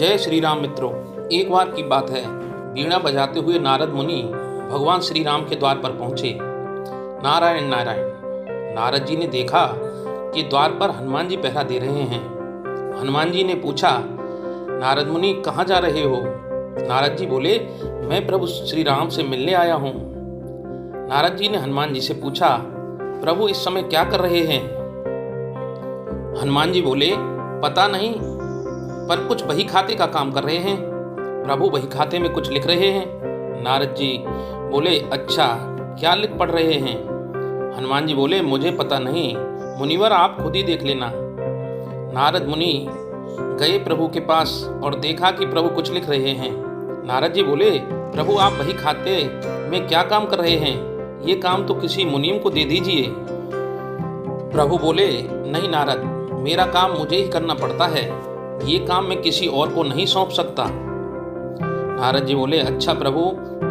जय श्री राम मित्रों। एक बार की बात है, वीणा बजाते हुए नारद मुनि भगवान श्री राम के द्वार पर पहुंचे। नारायण नारायण। नारद जी ने देखा कि द्वार पर हनुमान जी पहरा दे रहे हैं। हनुमान जी ने पूछा, नारद मुनि कहाँ जा रहे हो? नारद जी बोले, मैं प्रभु श्री राम से मिलने आया हूँ। नारद जी ने हनुमान जी से पूछा, प्रभु इस समय क्या कर रहे हैं? हनुमान जी बोले, पता नहीं, पर कुछ बही खाते का काम कर रहे हैं। प्रभु बही खाते में कुछ लिख रहे हैं। नारद जी बोले, अच्छा, क्या लिख पढ़ रहे हैं? हनुमान जी बोले, मुझे पता नहीं, मुनिवर आप खुद ही देख लेना। नारद मुनि गए प्रभु के पास और देखा कि प्रभु कुछ लिख रहे हैं। नारद जी बोले, प्रभु आप बही खाते में क्या काम कर रहे हैं? ये काम तो किसी मुनीम को दे दीजिए। प्रभु बोले, नहीं नारद, मेरा काम मुझे ही करना पड़ता है, ये काम मैं किसी और को नहीं सौंप सकता। नारद जी बोले, अच्छा प्रभु,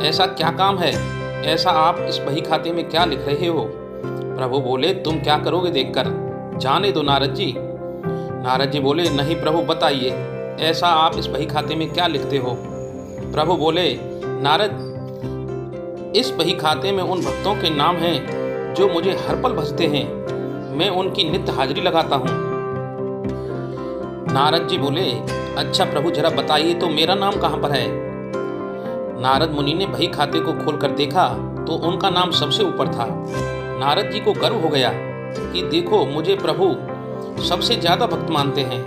ऐसा क्या काम है? ऐसा आप इस बही खाते में क्या लिख रहे हो? प्रभु बोले, तुम क्या करोगे देखकर, जाने दो नारद जी। नारद जी बोले, नहीं प्रभु बताइए, ऐसा आप इस बही खाते में क्या लिखते हो? प्रभु बोले, नारद, इस बही खाते में उन भक्तों के नाम हैं जो मुझे हर पल भजते हैं, मैं उनकी नित्य हाजिरी लगाता हूँ। नारद जी बोले, अच्छा प्रभु जरा बताइए तो मेरा नाम कहाँ पर है? नारद मुनि ने बही खाते को खोलकर देखा तो उनका नाम सबसे ऊपर था। नारद जी को गर्व हो गया कि देखो, मुझे प्रभु सबसे ज्यादा भक्त मानते हैं।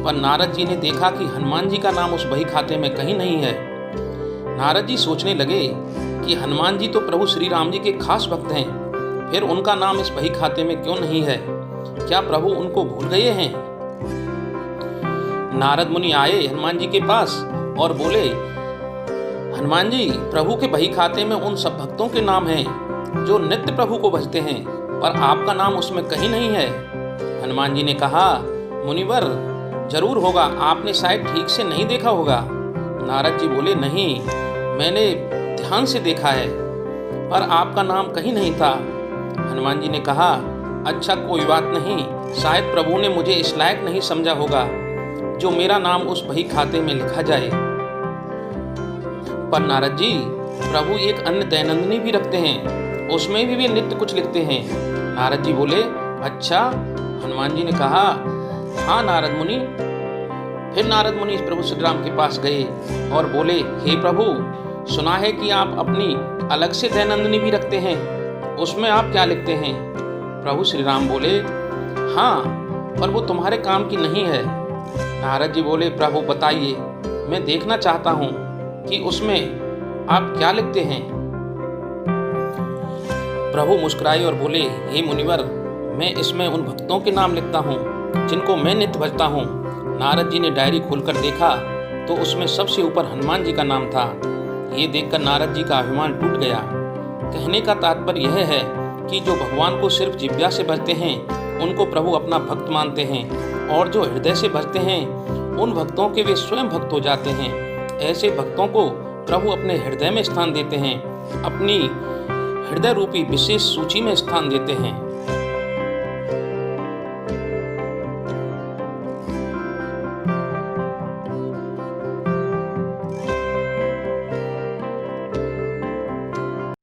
पर नारद जी ने देखा कि हनुमान जी का नाम उस बही खाते में कहीं नहीं है। नारद जी सोचने लगे कि हनुमान जी तो प्रभु श्री राम जी के खास भक्त हैं, फिर उनका नाम इस बही खाते में क्यों नहीं है? क्या प्रभु उनको भूल गए हैं? नारद मुनि आए हनुमान जी के पास और बोले, हनुमान जी, प्रभु के बही खाते में उन सब भक्तों के नाम हैं जो नित्य प्रभु को भजते हैं, पर आपका नाम उसमें कहीं नहीं है। हनुमान जी ने कहा, मुनिवर, जरूर होगा, आपने शायद ठीक से नहीं देखा होगा। नारद जी बोले, नहीं, मैंने ध्यान से देखा है, पर आपका नाम कहीं नहीं था। हनुमान जी ने कहा, अच्छा कोई बात नहीं, शायद प्रभु ने मुझे इस लायक नहीं समझा होगा जो मेरा नाम उस बही खाते में लिखा जाए। पर नारद जी, प्रभु एक अन्य दैनंदिनी भी रखते हैं, उसमें भी वे नित्य कुछ लिखते हैं। नारद जी बोले, अच्छा? हनुमान जी ने कहा, हाँ नारद मुनि। फिर नारद मुनि प्रभु श्री राम के पास गए और बोले, हे प्रभु, सुना है कि आप अपनी अलग से दैनंदिनी भी रखते हैं, उसमें आप क्या लिखते हैं? प्रभु श्री राम बोले, हाँ, पर वो तुम्हारे काम की नहीं है। नारद जी बोले, प्रभु बताइए, मैं देखना चाहता हूँ कि उसमें आप क्या लिखते हैं। प्रभु मुस्कुराए और बोले, हे मुनिवर, मैं इसमें उन भक्तों के नाम लिखता हूँ जिनको मैं नित्य भजता हूँ। नारद जी ने डायरी खोलकर देखा तो उसमें सबसे ऊपर हनुमान जी का नाम था। ये देखकर नारद जी का अभिमान टूट गया। कहने का तात्पर्य यह है कि जो भगवान को सिर्फ जिह्वा से भजते हैं उनको प्रभु अपना भक्त मानते हैं, और जो हृदय से भजते हैं उन भक्तों के वे स्वयं भक्त हो जाते हैं। ऐसे भक्तों को प्रभु अपने हृदय में स्थान देते हैं, अपनी हृदय रूपी विशेष सूची में स्थान देते हैं।